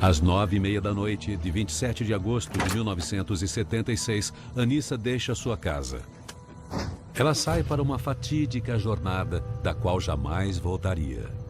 Às 9h30 da noite de 27 de agosto de 1976, Anissa deixa sua casa. Ela sai para uma fatídica jornada da qual jamais voltaria.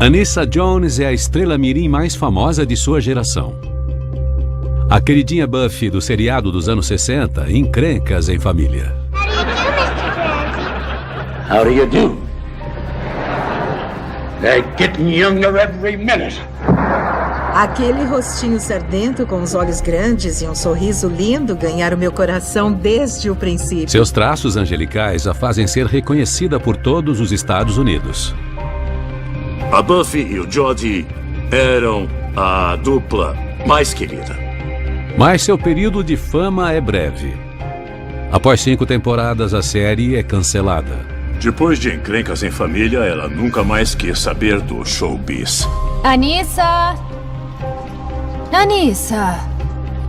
Anissa Jones é a estrela mirim mais famosa de sua geração. A queridinha Buffy do seriado dos anos 60, Encrencas em Família. How do you do? They're getting younger every minute. Aquele rostinho sardento com os olhos grandes e um sorriso lindo ganharam meu coração desde o princípio. Seus traços angelicais a fazem ser reconhecida por todos os Estados Unidos. A Buffy e o Jodie eram a dupla mais querida. Mas seu período de fama é breve. Após 5 temporadas, a série é cancelada. Depois de Encrencas em Família, ela nunca mais quis saber do showbiz. Anissa! Anissa!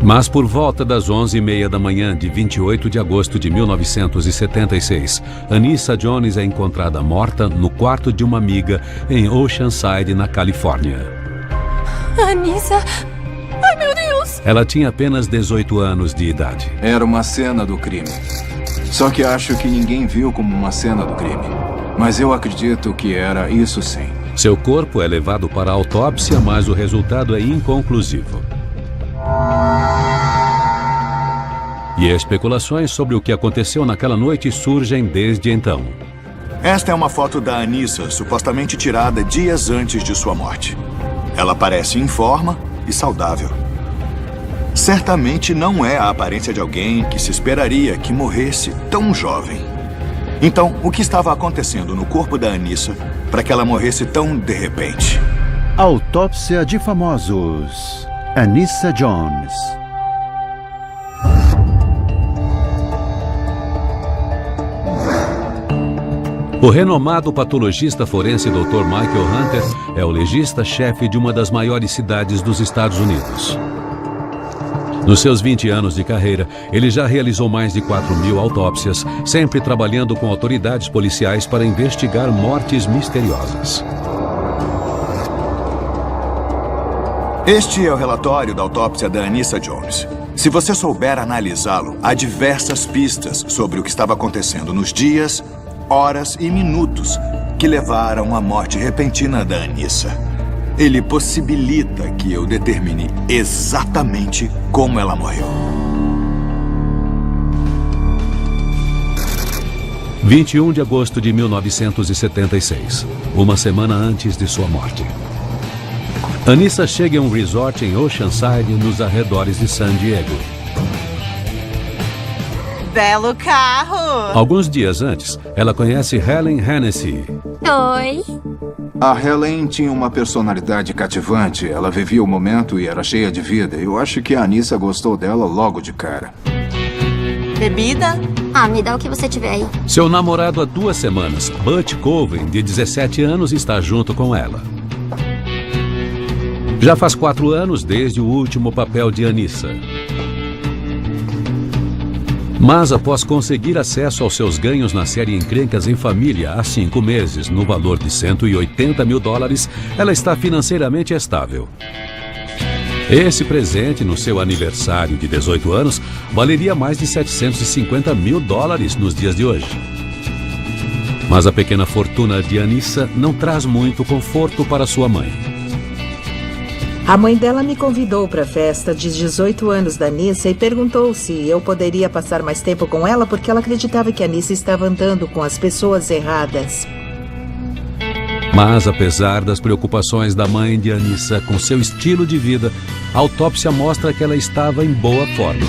Mas por volta das 11h30 da manhã de 28 de agosto de 1976, Anissa Jones é encontrada morta no quarto de uma amiga em Oceanside, na Califórnia. Anissa! Ai, meu Deus! Ela tinha apenas 18 anos de idade. Era uma cena do crime. Só que acho que ninguém viu como uma cena do crime. Mas eu acredito que era isso sim. Seu corpo é levado para a autópsia, mas o resultado é inconclusivo. E especulações sobre o que aconteceu naquela noite surgem desde então. Esta é uma foto da Anissa, supostamente tirada dias antes de sua morte. Ela parece em forma e saudável. Certamente não é a aparência de alguém que se esperaria que morresse tão jovem. Então, o que estava acontecendo no corpo da Anissa para que ela morresse tão de repente? Autópsia de famosos. Anissa Jones. O renomado patologista forense Dr. Michael Hunter é o legista-chefe de uma das maiores cidades dos Estados Unidos. Nos seus 20 anos de carreira, ele já realizou mais de 4.000 autópsias, sempre trabalhando com autoridades policiais para investigar mortes misteriosas. Este é o relatório da autópsia da Anissa Jones. Se você souber analisá-lo, há diversas pistas sobre o que estava acontecendo nos dias, horas e minutos que levaram à morte repentina da Anissa. Ele possibilita que eu determine exatamente como ela morreu. 21 de agosto de 1976, uma semana antes de sua morte. Anissa chega em um resort em Oceanside, nos arredores de San Diego. Belo carro! Alguns dias antes, ela conhece Helen Hennessy. Oi. A Helen tinha uma personalidade cativante. Ela vivia o momento e era cheia de vida. Eu acho que a Anissa gostou dela logo de cara. Bebida? Me dá o que você tiver aí. Seu namorado há 2 semanas, Butch Coven, de 17 anos, está junto com ela. Já faz 4 anos desde o último papel de Anissa. Mas após conseguir acesso aos seus ganhos na série Encrencas em Família há 5 meses, no valor de $180 mil, ela está financeiramente estável. Esse presente, no seu aniversário de 18 anos, valeria mais de $750 mil nos dias de hoje. Mas a pequena fortuna de Anissa não traz muito conforto para sua mãe. A mãe dela me convidou para a festa de 18 anos da Anissa e perguntou se eu poderia passar mais tempo com ela porque ela acreditava que a Anissa estava andando com as pessoas erradas. Mas, apesar das preocupações da mãe de Anissa com seu estilo de vida, a autópsia mostra que ela estava em boa forma.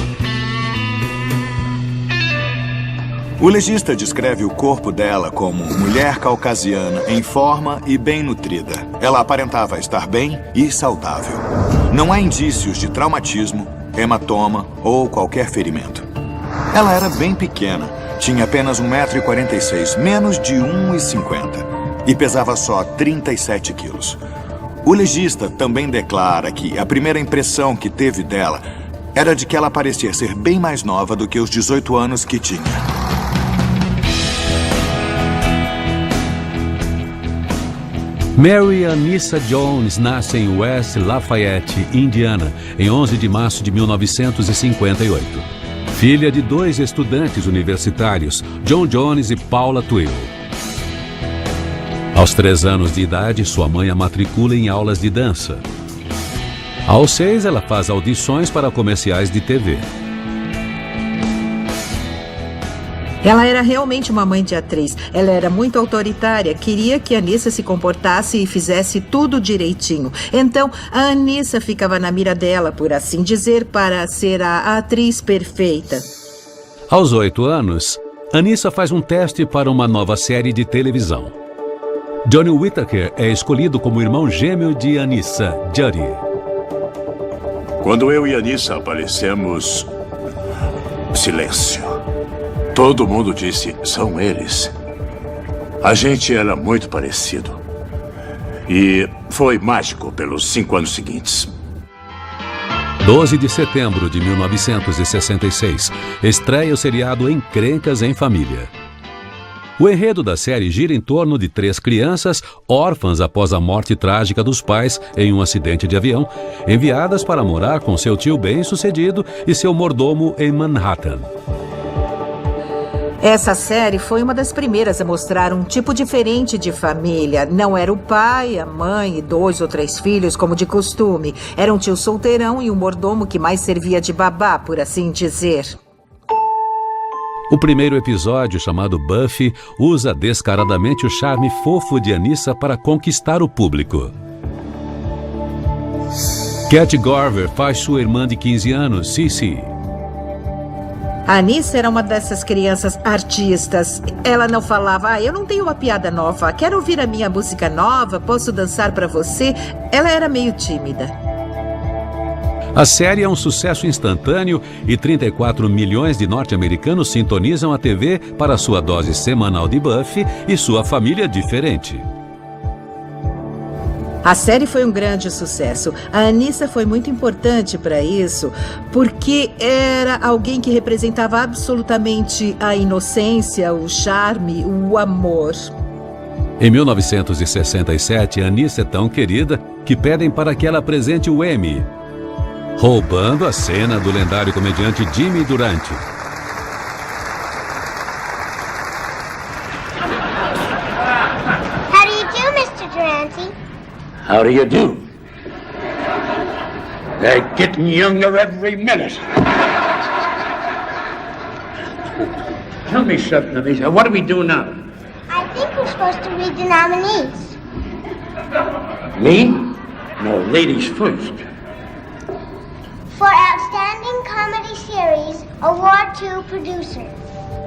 O legista descreve o corpo dela como mulher caucasiana, em forma e bem nutrida. Ela aparentava estar bem e saudável. Não há indícios de traumatismo, hematoma ou qualquer ferimento. Ela era bem pequena, tinha apenas 1,46 m, menos de 1,50 m, e pesava só 37 quilos. O legista também declara que a primeira impressão que teve dela era de que ela parecia ser bem mais nova do que os 18 anos que tinha. Mary Anissa Jones nasce em West Lafayette, Indiana, em 11 de março de 1958. Filha de 2 estudantes universitários, John Jones e Paula Twill. Aos 3 anos de idade, sua mãe a matricula em aulas de dança. Aos 6, ela faz audições para comerciais de TV. Ela era realmente uma mãe de atriz. Ela era muito autoritária, queria que a Anissa se comportasse e fizesse tudo direitinho. Então, a Anissa ficava na mira dela, por assim dizer, para ser a atriz perfeita. Aos 8 anos, Anissa faz um teste para uma nova série de televisão. Johnny Whittaker é escolhido como irmão gêmeo de Anissa, Judy. Quando eu e Anissa aparecemos, silêncio. Todo mundo disse, são eles. A gente era muito parecido. E foi mágico pelos 5 anos seguintes. 12 de setembro de 1966, estreia o seriado Encrencas em Família. O enredo da série gira em torno de 3 crianças, órfãs após a morte trágica dos pais em um acidente de avião, enviadas para morar com seu tio bem-sucedido e seu mordomo em Manhattan. Essa série foi uma das primeiras a mostrar um tipo diferente de família. Não era o pai, a mãe e 2 ou 3 filhos, como de costume. Era um tio solteirão e um mordomo que mais servia de babá, por assim dizer. O primeiro episódio, chamado Buffy, usa descaradamente o charme fofo de Anissa para conquistar o público. Cat Garver faz sua irmã de 15 anos, Cissy. A Anissa era uma dessas crianças artistas. Ela não falava, eu não tenho uma piada nova, quero ouvir a minha música nova, posso dançar pra você? Ela era meio tímida. A série é um sucesso instantâneo e 34 milhões de norte-americanos sintonizam a TV para sua dose semanal de Buffy e sua família diferente. A série foi um grande sucesso. A Anissa foi muito importante para isso, porque era alguém que representava absolutamente a inocência, o charme, o amor. Em 1967, Anissa é tão querida que pedem para que ela apresente o Emmy, roubando a cena do lendário comediante Jimmy Durante. How do you do, Mr. Durante? How do you do? They're getting younger every minute. Tell me something, Anissa. What do we do now? I think we're supposed to read the nominees. Me? No, ladies first. For Outstanding Comedy Series, Award to Producer.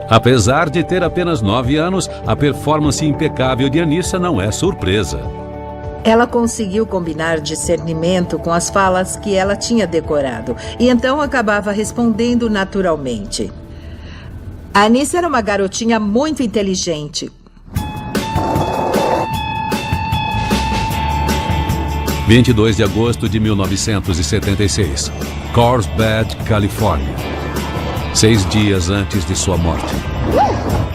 Apesar de ter apenas 9 anos, a performance impecável de Anissa não é surpresa. Ela conseguiu combinar discernimento com as falas que ela tinha decorado, e então acabava respondendo naturalmente. A Anissa era uma garotinha muito inteligente. 22 de agosto de 1976, Carlsbad, Califórnia. 6 dias antes de sua morte.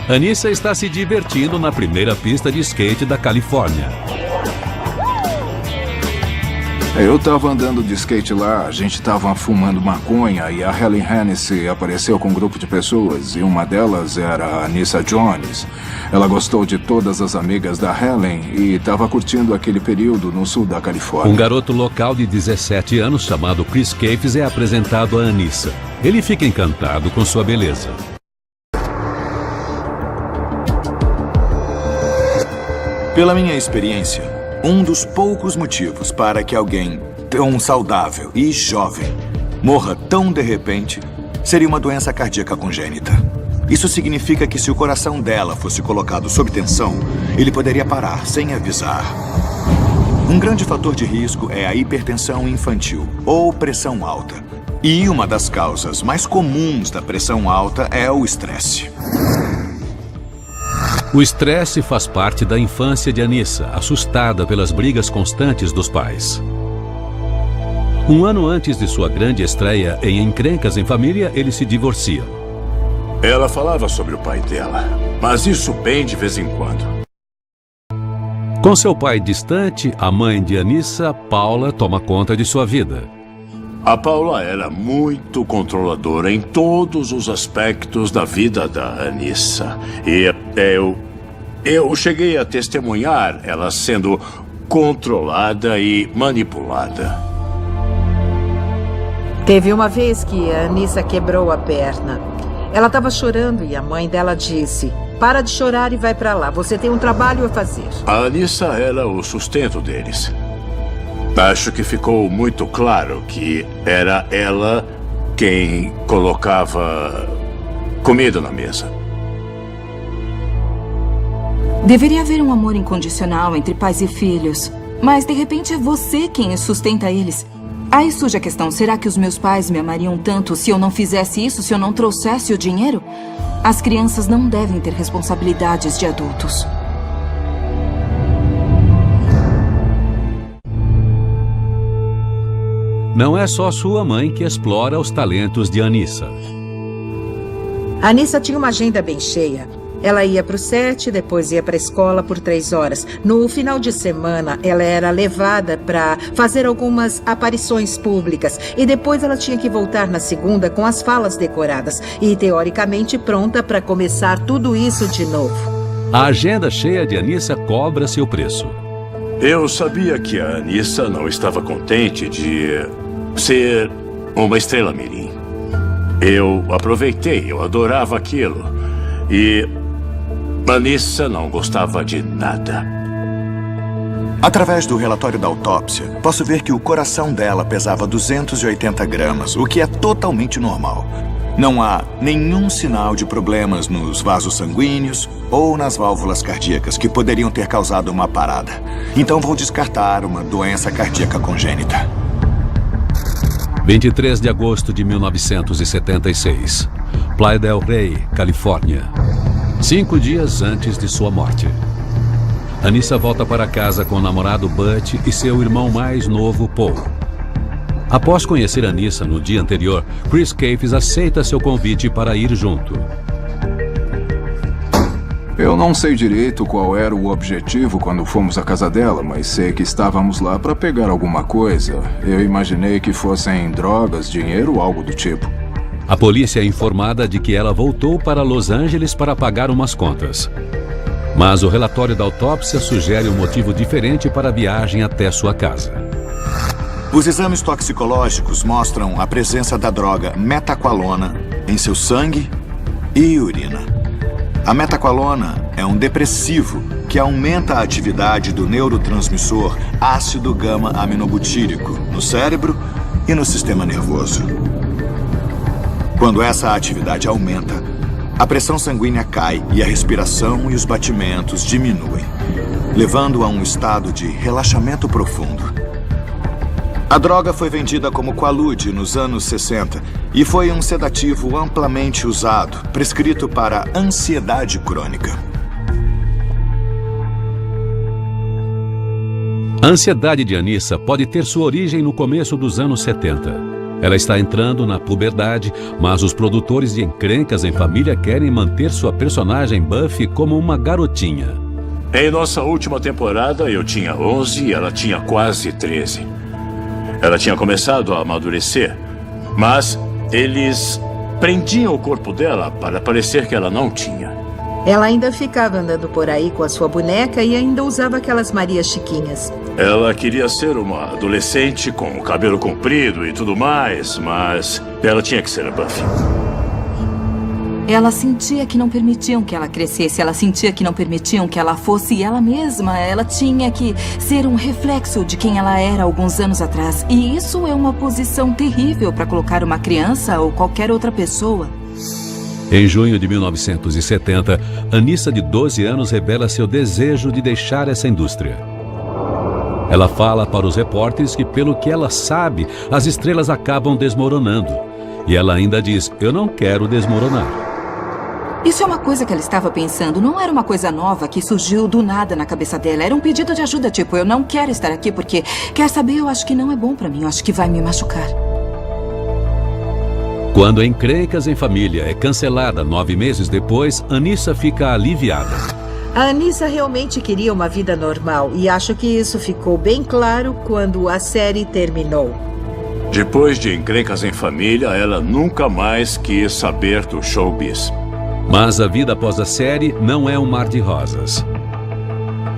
Anissa está se divertindo na primeira pista de skate da Califórnia. Eu tava andando de skate lá, a gente tava fumando maconha e a Helen Hennessy apareceu com um grupo de pessoas e uma delas era a Anissa Jones. Ela gostou de todas as amigas da Helen e tava curtindo aquele período no sul da Califórnia. Um garoto local de 17 anos chamado Chris Cafes é apresentado a Anissa. Ele fica encantado com sua beleza. Pela minha experiência, um dos poucos motivos para que alguém tão saudável e jovem morra tão de repente seria uma doença cardíaca congênita. Isso significa que se o coração dela fosse colocado sob tensão, ele poderia parar sem avisar. Um grande fator de risco é a hipertensão infantil, ou pressão alta. E uma das causas mais comuns da pressão alta é o estresse. O estresse faz parte da infância de Anissa, assustada pelas brigas constantes dos pais. Um ano antes de sua grande estreia em Encrencas em Família, eles se divorciam. Ela falava sobre o pai dela, mas isso bem de vez em quando. Com seu pai distante, a mãe de Anissa, Paula, toma conta de sua vida. A Paula era muito controladora em todos os aspectos da vida da Anissa. E eu cheguei a testemunhar ela sendo controlada e manipulada. Teve uma vez que a Anissa quebrou a perna. Ela estava chorando e a mãe dela disse: "Para de chorar e vai para lá, você tem um trabalho a fazer." A Anissa era o sustento deles. Acho que ficou muito claro que era ela quem colocava comida na mesa. Deveria haver um amor incondicional entre pais e filhos, mas de repente é você quem sustenta eles. Aí surge a questão, será que os meus pais me amariam tanto se eu não fizesse isso, se eu não trouxesse o dinheiro? As crianças não devem ter responsabilidades de adultos. Não é só sua mãe que explora os talentos de Anissa. Anissa tinha uma agenda bem cheia. Ela ia para o set, depois ia para a escola por 3 horas. No final de semana, ela era levada para fazer algumas aparições públicas. E depois ela tinha que voltar na segunda com as falas decoradas. E, teoricamente, pronta para começar tudo isso de novo. A agenda cheia de Anissa cobra seu preço. Eu sabia que a Anissa não estava contente de ser uma estrela mirim. Eu aproveitei, eu adorava aquilo. E Anissa não gostava de nada. Através do relatório da autópsia, posso ver que o coração dela pesava 280 gramas, o que é totalmente normal. Não há nenhum sinal de problemas nos vasos sanguíneos ou nas válvulas cardíacas que poderiam ter causado uma parada. Então vou descartar uma doença cardíaca congênita. 23 de agosto de 1976. Playa del Rey, Califórnia. 5 dias antes de sua morte. Anissa volta para casa com o namorado Butch e seu irmão mais novo, Paul. Após conhecer Anissa no dia anterior, Chris Cafes aceita seu convite para ir junto. Eu não sei direito qual era o objetivo quando fomos à casa dela, mas sei que estávamos lá para pegar alguma coisa. Eu imaginei que fossem drogas, dinheiro ou algo do tipo. A polícia é informada de que ela voltou para Los Angeles para pagar umas contas. Mas o relatório da autópsia sugere um motivo diferente para a viagem até sua casa. Os exames toxicológicos mostram a presença da droga metaqualona em seu sangue e urina. A metaqualona é um depressivo que aumenta a atividade do neurotransmissor ácido gama-aminobutírico no cérebro e no sistema nervoso. Quando essa atividade aumenta, a pressão sanguínea cai e a respiração e os batimentos diminuem, levando a um estado de relaxamento profundo. A droga foi vendida como Quaalude nos anos 60 e foi um sedativo amplamente usado, prescrito para ansiedade crônica. A ansiedade de Anissa pode ter sua origem no começo dos anos 70. Ela está entrando na puberdade, mas os produtores de Encrencas em Família querem manter sua personagem Buffy como uma garotinha. Em nossa última temporada, eu tinha 11 e ela tinha quase 13. Ela tinha começado a amadurecer, mas eles prendiam o corpo dela para parecer que ela não tinha. Ela ainda ficava andando por aí com a sua boneca e ainda usava aquelas Marias Chiquinhas. Ela queria ser uma adolescente com o cabelo comprido e tudo mais, mas ela tinha que ser a Buffy. Ela sentia que não permitiam que ela crescesse, ela sentia que não permitiam que ela fosse ela mesma. Ela tinha que ser um reflexo de quem ela era alguns anos atrás. E isso é uma posição terrível para colocar uma criança ou qualquer outra pessoa. Em junho de 1970, Anissa, de 12 anos, revela seu desejo de deixar essa indústria. Ela fala para os repórteres que, pelo que ela sabe, as estrelas acabam desmoronando. E ela ainda diz, eu não quero desmoronar. Isso é uma coisa que ela estava pensando. Não era uma coisa nova que surgiu do nada na cabeça dela. Era um pedido de ajuda, tipo, eu não quero estar aqui porque, quer saber, eu acho que não é bom pra mim. Eu acho que vai me machucar. Quando Encrencas em Família é cancelada 9 meses depois, Anissa fica aliviada. A Anissa realmente queria uma vida normal e acho que isso ficou bem claro quando a série terminou. Depois de Encrencas em Família, ela nunca mais quis saber do showbiz. Mas a vida após a série não é um mar de rosas.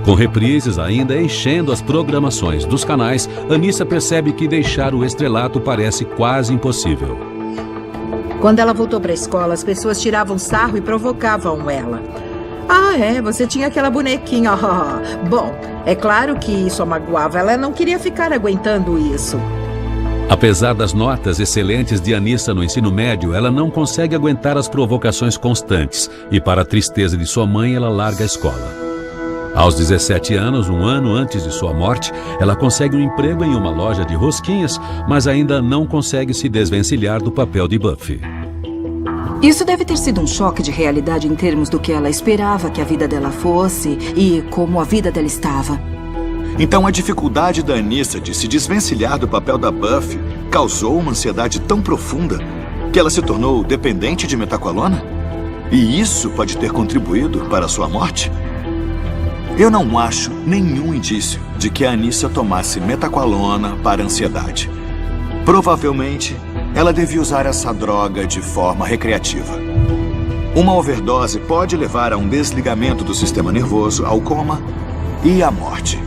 Com reprises ainda enchendo as programações dos canais, Anissa percebe que deixar o estrelato parece quase impossível. Quando ela voltou para a escola, as pessoas tiravam sarro e provocavam ela. Ah, você tinha aquela bonequinha. Bom, é claro que isso a magoava. Ela não queria ficar aguentando isso. Apesar das notas excelentes de Anissa no ensino médio, ela não consegue aguentar as provocações constantes e, para a tristeza de sua mãe, ela larga a escola. Aos 17 anos, um ano antes de sua morte, ela consegue um emprego em uma loja de rosquinhas, mas ainda não consegue se desvencilhar do papel de Buffy. Isso deve ter sido um choque de realidade em termos do que ela esperava que a vida dela fosse e como a vida dela estava. Então a dificuldade da Anissa de se desvencilhar do papel da Buffy causou uma ansiedade tão profunda que ela se tornou dependente de metacolona? E isso pode ter contribuído para a sua morte? Eu não acho nenhum indício de que a Anissa tomasse metacolona para a ansiedade. Provavelmente, ela devia usar essa droga de forma recreativa. Uma overdose pode levar a um desligamento do sistema nervoso, ao coma e à morte.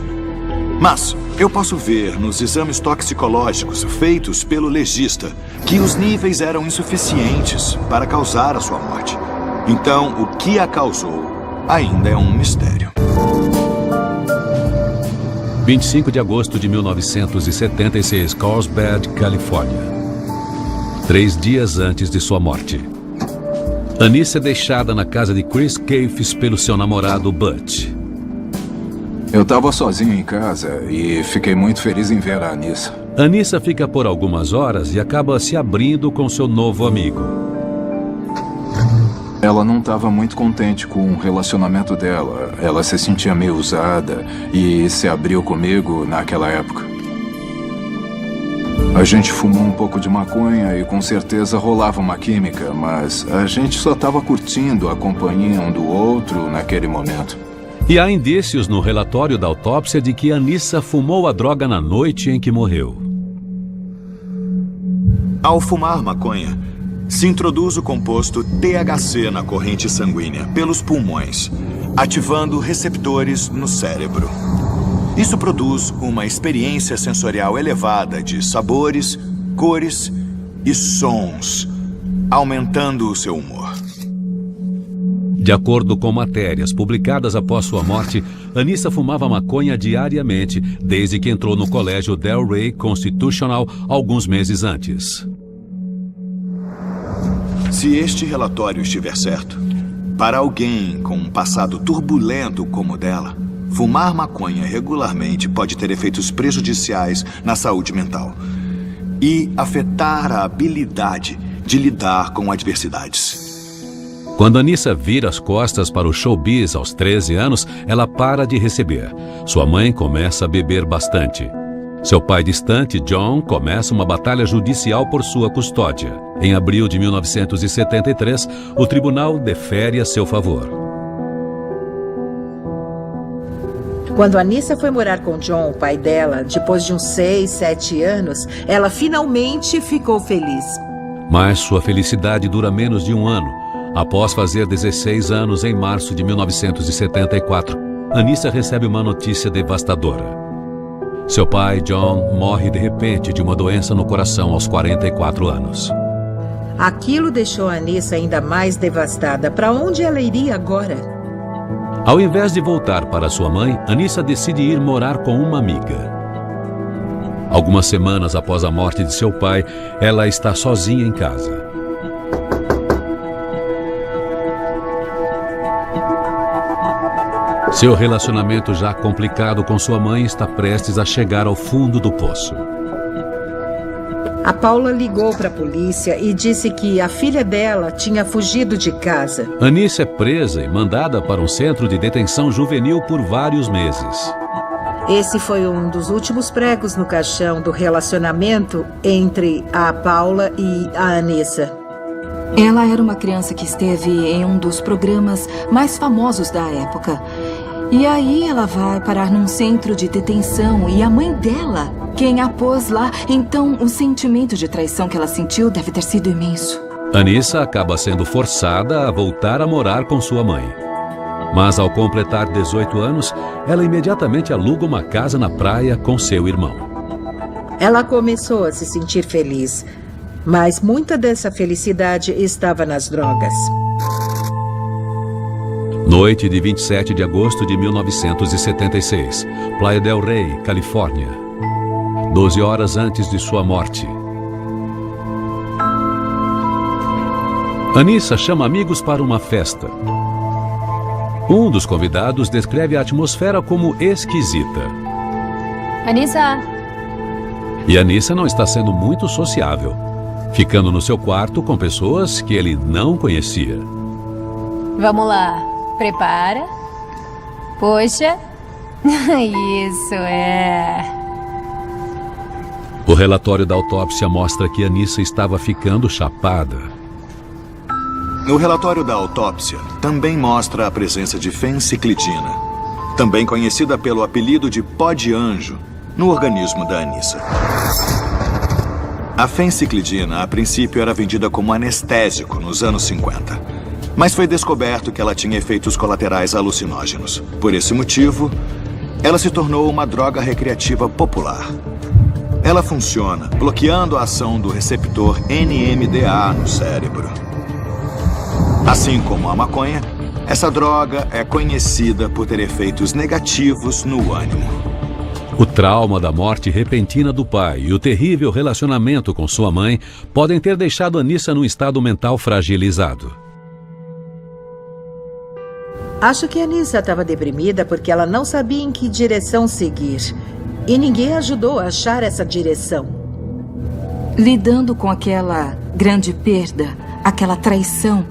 Mas eu posso ver nos exames toxicológicos feitos pelo legista que os níveis eram insuficientes para causar a sua morte. Então, o que a causou ainda é um mistério. 25 de agosto de 1976, Carlsbad, Califórnia. 3 dias antes de sua morte. Anissa é deixada na casa de Chris Cafes pelo seu namorado Butch. Eu estava sozinho em casa e fiquei muito feliz em ver a Anissa. Anissa fica por algumas horas e acaba se abrindo com seu novo amigo. Ela não estava muito contente com o relacionamento dela. Ela se sentia meio usada e se abriu comigo naquela época. A gente fumou um pouco de maconha e com certeza rolava uma química, mas a gente só estava curtindo a companhia um do outro naquele momento. E há indícios no relatório da autópsia de que Anissa fumou a droga na noite em que morreu. Ao fumar maconha, se introduz o composto THC na corrente sanguínea pelos pulmões, ativando receptores no cérebro. Isso produz uma experiência sensorial elevada de sabores, cores e sons, aumentando o seu humor. De acordo com matérias publicadas após sua morte, Anissa fumava maconha diariamente desde que entrou no colégio Delray Constitutional alguns meses antes. Se este relatório estiver certo, para alguém com um passado turbulento como o dela, fumar maconha regularmente pode ter efeitos prejudiciais na saúde mental e afetar a habilidade de lidar com adversidades. Quando Anissa vira as costas para o showbiz aos 13 anos, ela para de receber. Sua mãe começa a beber bastante. Seu pai distante, John, começa uma batalha judicial por sua custódia. Em abril de 1973, o tribunal defere a seu favor. Quando Anissa foi morar com John, o pai dela, depois de uns 6, 7 anos, ela finalmente ficou feliz. Mas sua felicidade dura menos de um ano. Após fazer 16 anos em março de 1974, Anissa recebe uma notícia devastadora. Seu pai, John, morre de repente de uma doença no coração aos 44 anos. Aquilo deixou a Anissa ainda mais devastada. Para onde ela iria agora? Ao invés de voltar para sua mãe, Anissa decide ir morar com uma amiga. Algumas semanas após a morte de seu pai, ela está sozinha em casa. Seu relacionamento já complicado com sua mãe está prestes a chegar ao fundo do poço. A Paula ligou para a polícia e disse que a filha dela tinha fugido de casa. Anissa é presa e mandada para um centro de detenção juvenil por vários meses. Esse foi um dos últimos pregos no caixão do relacionamento entre a Paula e a Anissa. Ela era uma criança que esteve em um dos programas mais famosos da época. E aí ela vai parar num centro de detenção e a mãe dela, quem a pôs lá, então o sentimento de traição que ela sentiu deve ter sido imenso. Anissa acaba sendo forçada a voltar a morar com sua mãe. Mas ao completar 18 anos, ela imediatamente aluga uma casa na praia com seu irmão. Ela começou a se sentir feliz, mas muita dessa felicidade estava nas drogas. Noite de 27 de agosto de 1976, Playa del Rey, Califórnia. 12 horas antes de sua morte. Anissa chama amigos para uma festa. Um dos convidados descreve a atmosfera como esquisita. Anissa! E Anissa não está sendo muito sociável, ficando no seu quarto com pessoas que ele não conhecia. Vamos lá. Prepara. Puxa. Isso, é. O relatório da autópsia mostra que Anissa estava ficando chapada. No relatório da autópsia, também mostra a presença de fenciclidina, também conhecida pelo apelido de pó de anjo, no organismo da Anissa. A fenciclidina, a princípio, era vendida como anestésico nos anos 50. Mas foi descoberto que ela tinha efeitos colaterais alucinógenos. Por esse motivo, ela se tornou uma droga recreativa popular. Ela funciona bloqueando a ação do receptor NMDA no cérebro. Assim como a maconha, essa droga é conhecida por ter efeitos negativos no ânimo. O trauma da morte repentina do pai e o terrível relacionamento com sua mãe podem ter deixado Anissa num estado mental fragilizado. Acho que a Anissa estava deprimida porque ela não sabia em que direção seguir. E ninguém ajudou a achar essa direção. Lidando com aquela grande perda, aquela traição,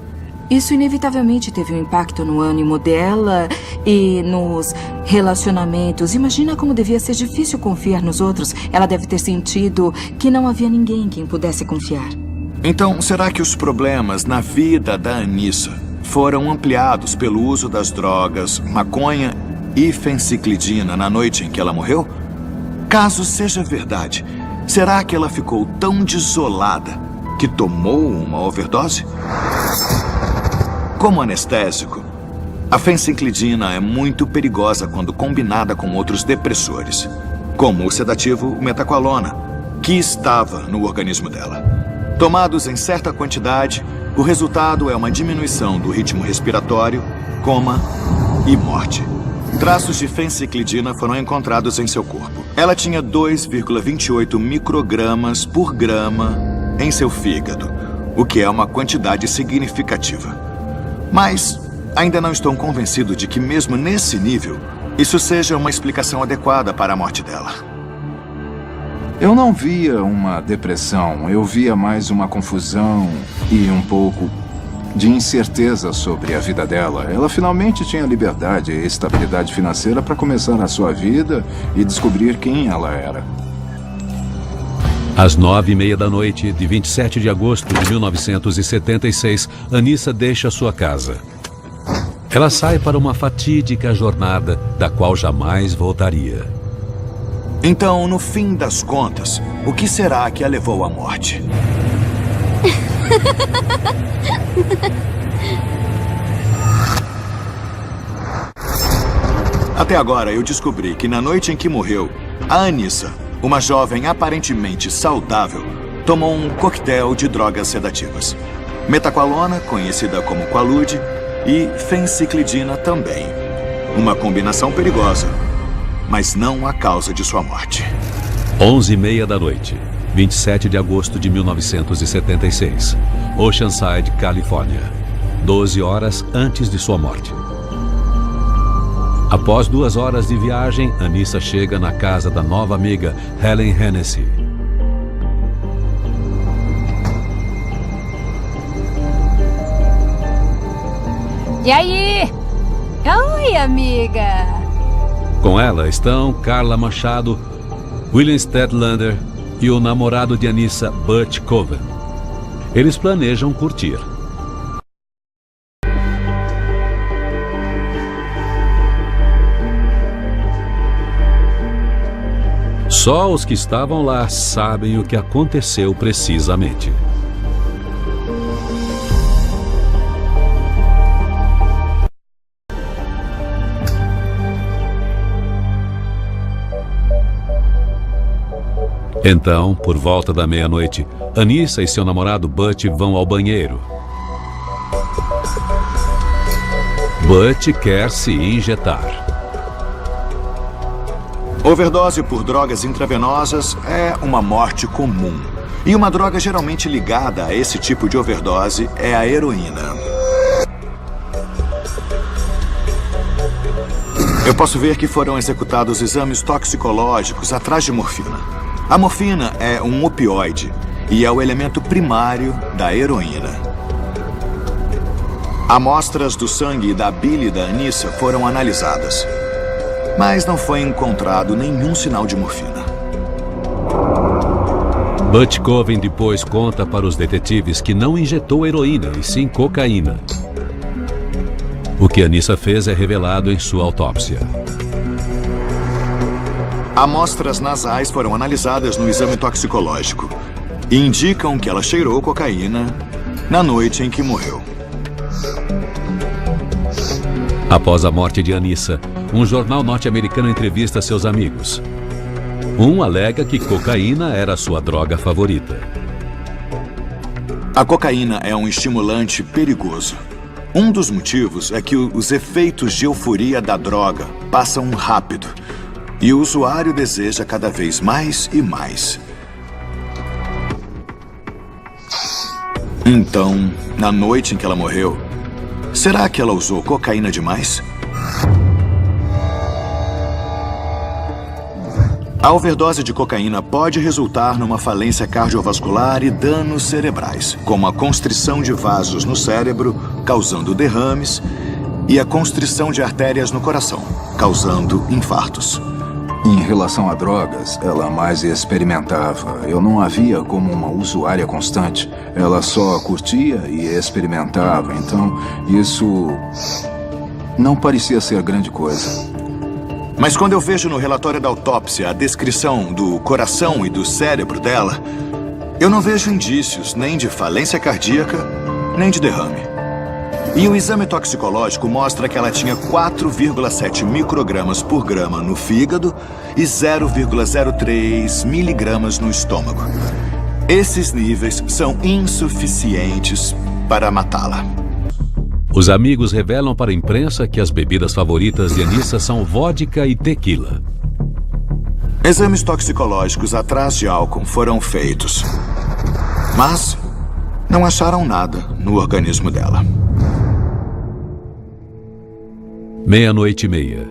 isso inevitavelmente teve um impacto no ânimo dela e nos relacionamentos. Imagina como devia ser difícil confiar nos outros. Ela deve ter sentido que não havia ninguém em quem pudesse confiar. Então, será que os problemas na vida da Anissa foram ampliados pelo uso das drogas, maconha e fenciclidina na noite em que ela morreu? Caso seja verdade, será que ela ficou tão desolada que tomou uma overdose? Como anestésico, a fenciclidina é muito perigosa quando combinada com outros depressores, como o sedativo metaqualona, que estava no organismo dela. Tomados em certa quantidade, o resultado é uma diminuição do ritmo respiratório, coma e morte. Traços de fenciclidina foram encontrados em seu corpo. Ela tinha 2,28 microgramas por grama em seu fígado, o que é uma quantidade significativa. Mas ainda não estou convencido de que, mesmo nesse nível, isso seja uma explicação adequada para a morte dela. Eu não via uma depressão, eu via mais uma confusão e um pouco de incerteza sobre a vida dela. Ela finalmente tinha liberdade e estabilidade financeira para começar a sua vida e descobrir quem ela era. Às 9h30 da noite de 27 de agosto de 1976, Anissa deixa sua casa. Ela sai para uma fatídica jornada da qual jamais voltaria. Então, no fim das contas, o que será que a levou à morte? Até agora, eu descobri que na noite em que morreu, a Anissa, uma jovem aparentemente saudável, tomou um coquetel de drogas sedativas. Metaqualona, conhecida como Quaalude, e fenciclidina também. Uma combinação perigosa, mas não a causa de sua morte. 11h30 da noite, 27 de agosto de 1976, Oceanside, Califórnia. 12 horas antes de sua morte. Após 2 horas de viagem, Anissa chega na casa da nova amiga, Helen Hennessy. E aí? Oi, amiga! Com ela estão Carla Machado, William Stedlander e o namorado de Anissa, Butch Coven. Eles planejam curtir. Só os que estavam lá sabem o que aconteceu precisamente. Então, por volta da meia-noite, Anissa e seu namorado Butch vão ao banheiro. Butch quer se injetar. Overdose por drogas intravenosas é uma morte comum. E uma droga geralmente ligada a esse tipo de overdose é a heroína. Eu posso ver que foram executados exames toxicológicos atrás de morfina. A morfina é um opioide e é o elemento primário da heroína. Amostras do sangue e da bile da Anissa foram analisadas, mas não foi encontrado nenhum sinal de morfina. Butch Coven depois conta para os detetives que não injetou heroína, e sim cocaína. O que Anissa fez é revelado em sua autópsia. Amostras nasais foram analisadas no exame toxicológico e indicam que ela cheirou cocaína na noite em que morreu. Após a morte de Anissa, um jornal norte-americano entrevista seus amigos. Um alega que cocaína era sua droga favorita. A cocaína é um estimulante perigoso. Um dos motivos é que os efeitos de euforia da droga passam rápido e o usuário deseja cada vez mais e mais. Então, na noite em que ela morreu, será que ela usou cocaína demais? A overdose de cocaína pode resultar numa falência cardiovascular e danos cerebrais, como a constrição de vasos no cérebro, causando derrames, e a constrição de artérias no coração, causando infartos. Em relação a drogas, ela mais experimentava. Eu não a via como uma usuária constante. Ela só curtia e experimentava. Então, isso não parecia ser grande coisa. Mas quando eu vejo no relatório da autópsia a descrição do coração e do cérebro dela, eu não vejo indícios nem de falência cardíaca, nem de derrame. E o exame toxicológico mostra que ela tinha 4,7 microgramas por grama no fígado e 0,03 miligramas no estômago. Esses níveis são insuficientes para matá-la. Os amigos revelam para a imprensa que as bebidas favoritas de Anissa são vodka e tequila. Exames toxicológicos atrás de álcool foram feitos, mas não acharam nada no organismo dela. 00:30.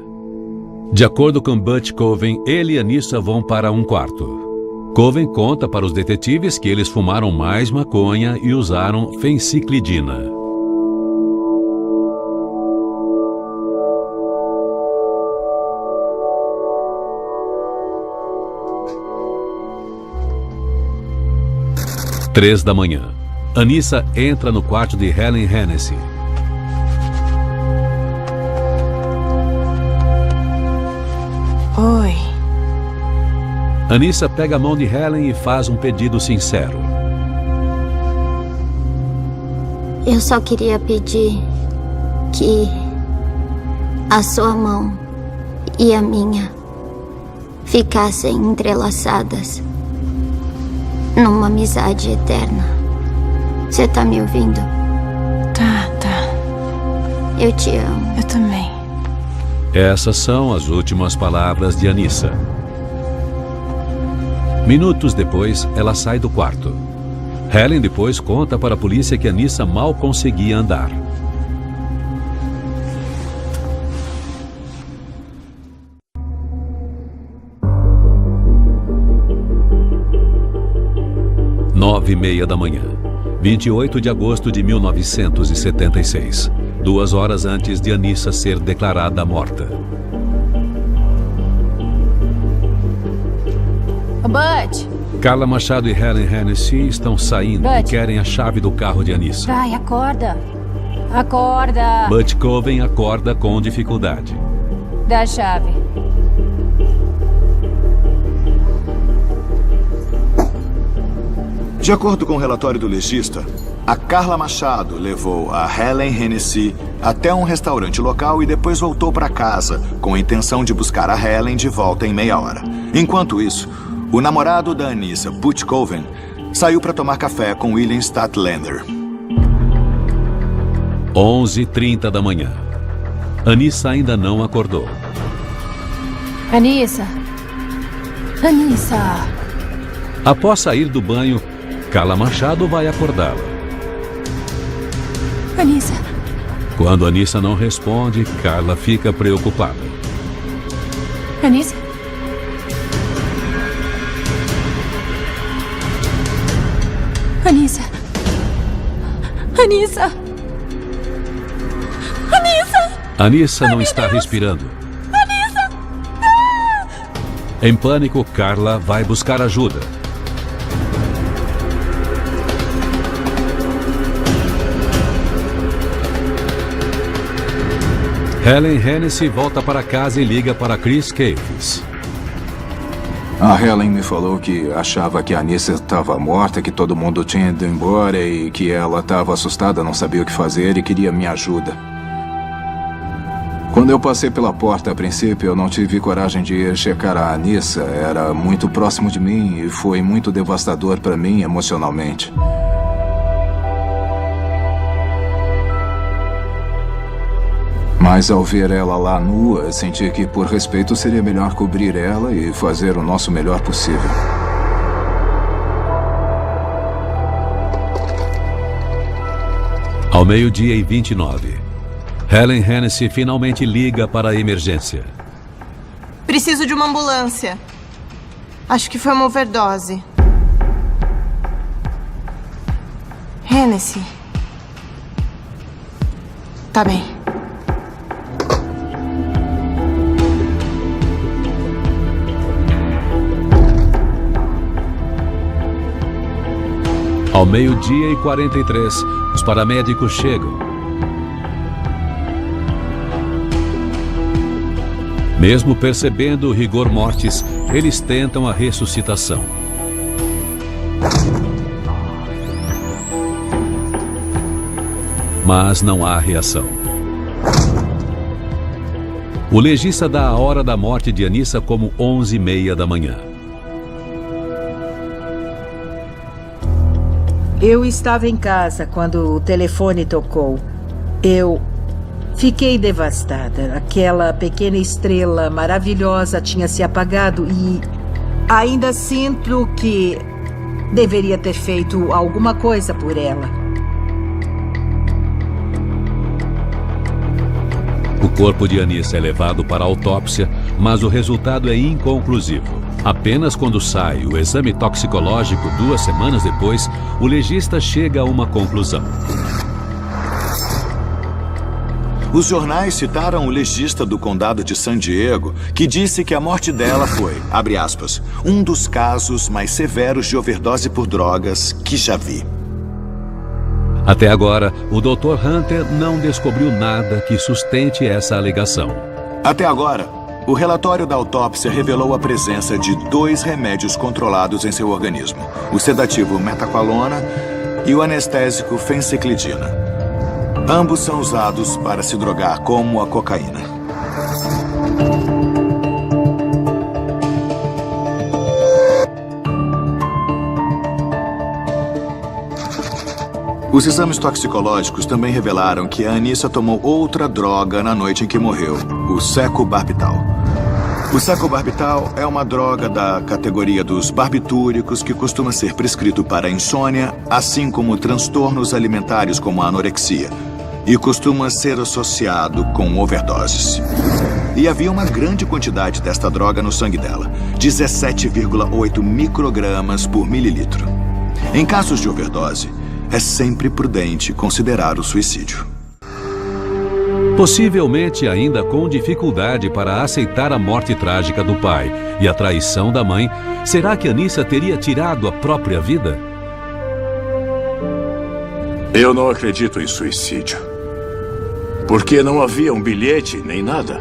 De acordo com Butch Coven, ele e Anissa vão para um quarto. Coven conta para os detetives que eles fumaram mais maconha e usaram fenciclidina. Às 3h. Anissa entra no quarto de Helen Hennessy. Oi. Anissa pega a mão de Helen e faz um pedido sincero. Eu só queria pedir que a sua mão e a minha ficassem entrelaçadas numa amizade eterna. Você tá me ouvindo? Tá. Eu te amo. Eu também. Essas são as últimas palavras de Anissa. Minutos depois, ela sai do quarto. Helen depois conta para a polícia que Anissa mal conseguia andar. 9h30 da manhã, 28 de agosto de 1976, 2 horas antes de Anissa ser declarada morta. Butch! Carla Machado e Helen Hennessy estão saindo e Butch. querem a chave do carro de Anissa. Vai, acorda. Acorda. Butch Coven acorda com dificuldade. Dá a chave. De acordo com o relatório do legista, a Carla Machado levou a Helen Hennessy até um restaurante local e depois voltou para casa com a intenção de buscar a Helen de volta em meia hora. Enquanto isso, o namorado da Anissa, Butch Coven, saiu para tomar café com William Statlander. 11h30 da manhã. Anissa ainda não acordou. Anissa. Anissa. Após sair do banho, Carla Machado vai acordá-la. Anissa. Quando Anissa não responde, Carla fica preocupada. Anissa. Anissa. Anissa. Anissa. Anissa não está respirando. Anissa. Em pânico, Carla vai buscar ajuda. Helen Hennessy volta para casa e liga para Chris Caves. A Helen me falou que achava que a Anissa estava morta, que todo mundo tinha ido embora e que ela estava assustada, não sabia o que fazer e queria minha ajuda. Quando eu passei pela porta, a princípio, eu não tive coragem de ir checar a Anissa. Era muito próximo de mim e foi muito devastador para mim emocionalmente. Mas ao ver ela lá nua, senti que por respeito seria melhor cobrir ela e fazer o nosso melhor possível. Ao 12h29, Helen Hennessy finalmente liga para a emergência. Preciso de uma ambulância. Acho que foi uma overdose. Hennessy. Tá bem. Ao 12h43, os paramédicos chegam. Mesmo percebendo o rigor mortis, eles tentam a ressuscitação. Mas não há reação. O legista dá a hora da morte de Anissa como 11h30 da manhã. Eu estava em casa quando o telefone tocou. Eu fiquei devastada. Aquela pequena estrela maravilhosa tinha se apagado e ainda sinto que deveria ter feito alguma coisa por ela. O corpo de Anissa é levado para a autópsia, mas o resultado é inconclusivo. Apenas quando sai o exame toxicológico 2 semanas depois, o legista chega a uma conclusão. Os jornais citaram o legista do condado de San Diego, que disse que a morte dela foi, abre aspas, um dos casos mais severos de overdose por drogas que já vi. Até agora, o Dr. Hunter não descobriu nada que sustente essa alegação. Até agora, o relatório da autópsia revelou a presença de 2 remédios controlados em seu organismo: o sedativo metaqualona e o anestésico fenciclidina. Ambos são usados para se drogar, como a cocaína. Os exames toxicológicos também revelaram que a Anissa tomou outra droga na noite em que morreu, o secobarbital. O secobarbital é uma droga da categoria dos barbitúricos que costuma ser prescrito para insônia, assim como transtornos alimentares como a anorexia, e costuma ser associado com overdoses. E havia uma grande quantidade desta droga no sangue dela, 17,8 microgramas por mililitro. Em casos de overdose, é sempre prudente considerar o suicídio. Possivelmente ainda com dificuldade para aceitar a morte trágica do pai e a traição da mãe, será que Anissa teria tirado a própria vida? Eu não acredito em suicídio. Porque não havia um bilhete nem nada.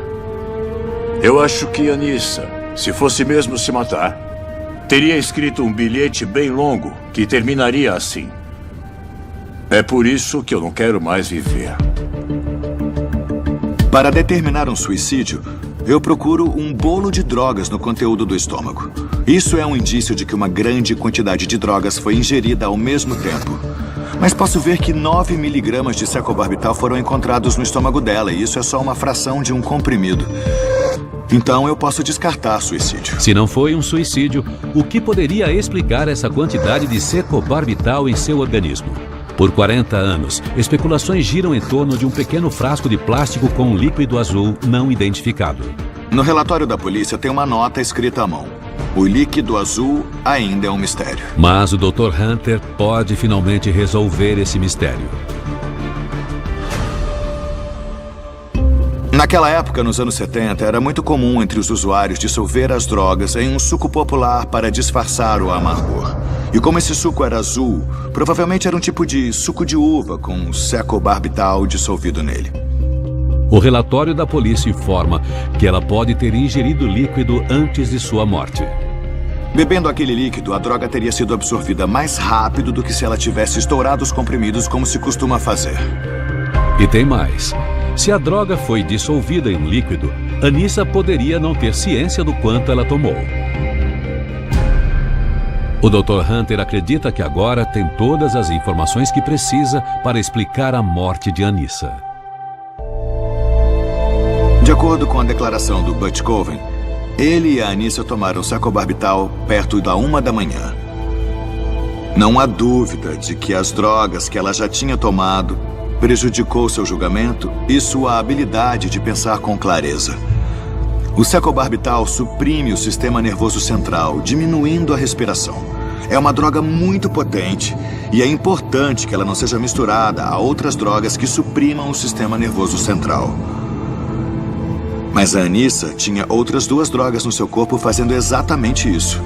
Eu acho que Anissa, se fosse mesmo se matar, teria escrito um bilhete bem longo que terminaria assim: é por isso que eu não quero mais viver. Para determinar um suicídio, eu procuro um bolo de drogas no conteúdo do estômago. Isso é um indício de que uma grande quantidade de drogas foi ingerida ao mesmo tempo. Mas posso ver que 9 miligramas de secobarbital foram encontrados no estômago dela, e isso é só uma fração de um comprimido. Então eu posso descartar suicídio. Se não foi um suicídio, o que poderia explicar essa quantidade de secobarbital em seu organismo? Por 40 anos, especulações giram em torno de um pequeno frasco de plástico com um líquido azul não identificado. No relatório da polícia tem uma nota escrita à mão: o líquido azul ainda é um mistério. Mas o Dr. Hunter pode finalmente resolver esse mistério. Naquela época, nos anos 70, era muito comum entre os usuários dissolver as drogas em um suco popular para disfarçar o amargor. E como esse suco era azul, provavelmente era um tipo de suco de uva com secobarbital dissolvido nele. O relatório da polícia informa que ela pode ter ingerido líquido antes de sua morte. Bebendo aquele líquido, a droga teria sido absorvida mais rápido do que se ela tivesse estourado os comprimidos como se costuma fazer. E tem mais. Se a droga foi dissolvida em líquido, Anissa poderia não ter ciência do quanto ela tomou. O Dr. Hunter acredita que agora tem todas as informações que precisa para explicar a morte de Anissa. De acordo com a declaração do Butch Coven, ele e a Anissa tomaram secobarbital perto da 1 da manhã. Não há dúvida de que as drogas que ela já tinha tomado prejudicou seu julgamento e sua habilidade de pensar com clareza. O secobarbital suprime o sistema nervoso central, diminuindo a respiração. É uma droga muito potente e é importante que ela não seja misturada a outras drogas que suprimam o sistema nervoso central. Mas a Anissa tinha outras 2 drogas no seu corpo fazendo exatamente isso: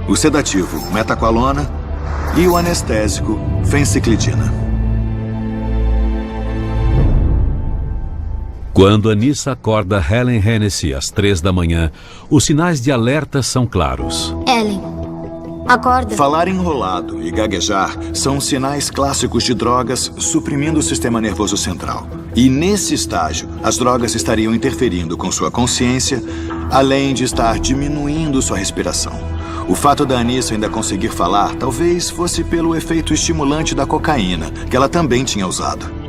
o sedativo metaqualona e o anestésico fenciclidina. Quando Anissa acorda Helen Hennessy às 3 da manhã, os sinais de alerta são claros. Ellen, acorda. Falar enrolado e gaguejar são sinais clássicos de drogas suprimindo o sistema nervoso central. E nesse estágio, as drogas estariam interferindo com sua consciência, além de estar diminuindo sua respiração. O fato da Anissa ainda conseguir falar talvez fosse pelo efeito estimulante da cocaína, que ela também tinha usado.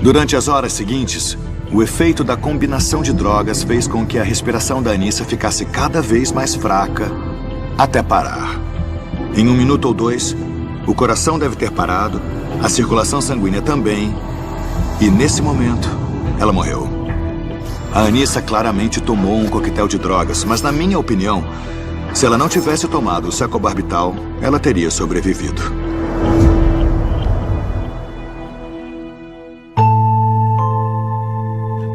Durante as horas seguintes, o efeito da combinação de drogas fez com que a respiração da Anissa ficasse cada vez mais fraca, até parar. Em 1 minuto ou 2, o coração deve ter parado, a circulação sanguínea também, e nesse momento, ela morreu. A Anissa claramente tomou um coquetel de drogas, mas na minha opinião, se ela não tivesse tomado o secobarbital, ela teria sobrevivido.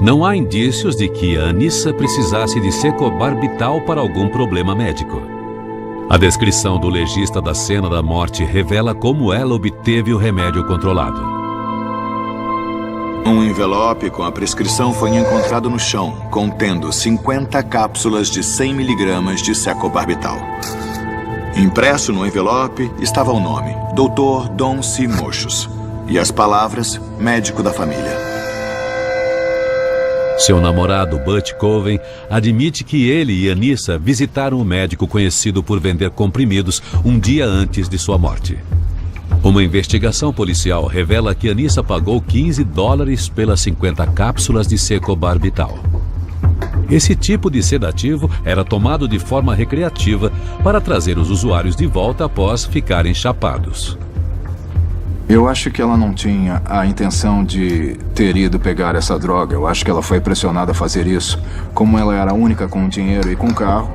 Não há indícios de que a Anissa precisasse de secobarbital para algum problema médico. A descrição do legista da cena da morte revela como ela obteve o remédio controlado. Um envelope com a prescrição foi encontrado no chão, contendo 50 cápsulas de 100 miligramas de secobarbital. Impresso no envelope estava o nome, Dr. Don C. Mochos, e as palavras, médico da família. Seu namorado, Butch Coven, admite que ele e Anissa visitaram o médico conhecido por vender comprimidos um dia antes de sua morte. Uma investigação policial revela que Anissa pagou $15 pelas 50 cápsulas de secobarbital. Esse tipo de sedativo era tomado de forma recreativa para trazer os usuários de volta após ficarem chapados. Eu acho que ela não tinha a intenção de ter ido pegar essa droga. Eu acho que ela foi pressionada a fazer isso. Como ela era a única com dinheiro e com carro,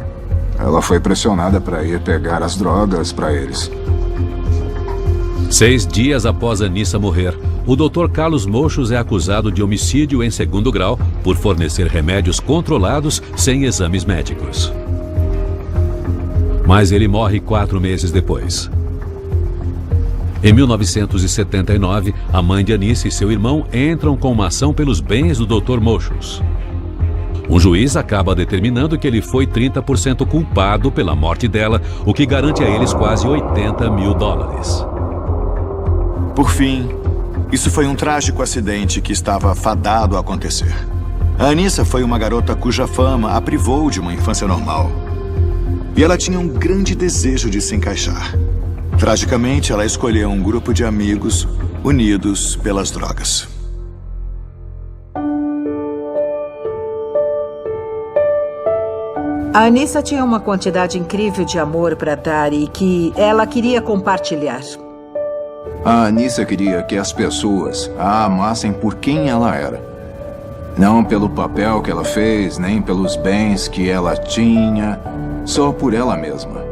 ela foi pressionada para ir pegar as drogas para eles. 6 dias após Anissa morrer, o Dr. Carlos Mochos é acusado de homicídio em 2º grau por fornecer remédios controlados sem exames médicos. Mas ele morre 4 meses depois. Em 1979, a mãe de Anissa e seu irmão entram com uma ação pelos bens do Dr. Mochos. Um juiz acaba determinando que ele foi 30% culpado pela morte dela, o que garante a eles quase $80 mil. Por fim, isso foi um trágico acidente que estava fadado a acontecer. A Anissa foi uma garota cuja fama a privou de uma infância normal. E ela tinha um grande desejo de se encaixar. Tragicamente, ela escolheu um grupo de amigos unidos pelas drogas. A Anissa tinha uma quantidade incrível de amor para dar e que ela queria compartilhar. A Anissa queria que as pessoas a amassem por quem ela era. Não pelo papel que ela fez, nem pelos bens que ela tinha, só por ela mesma.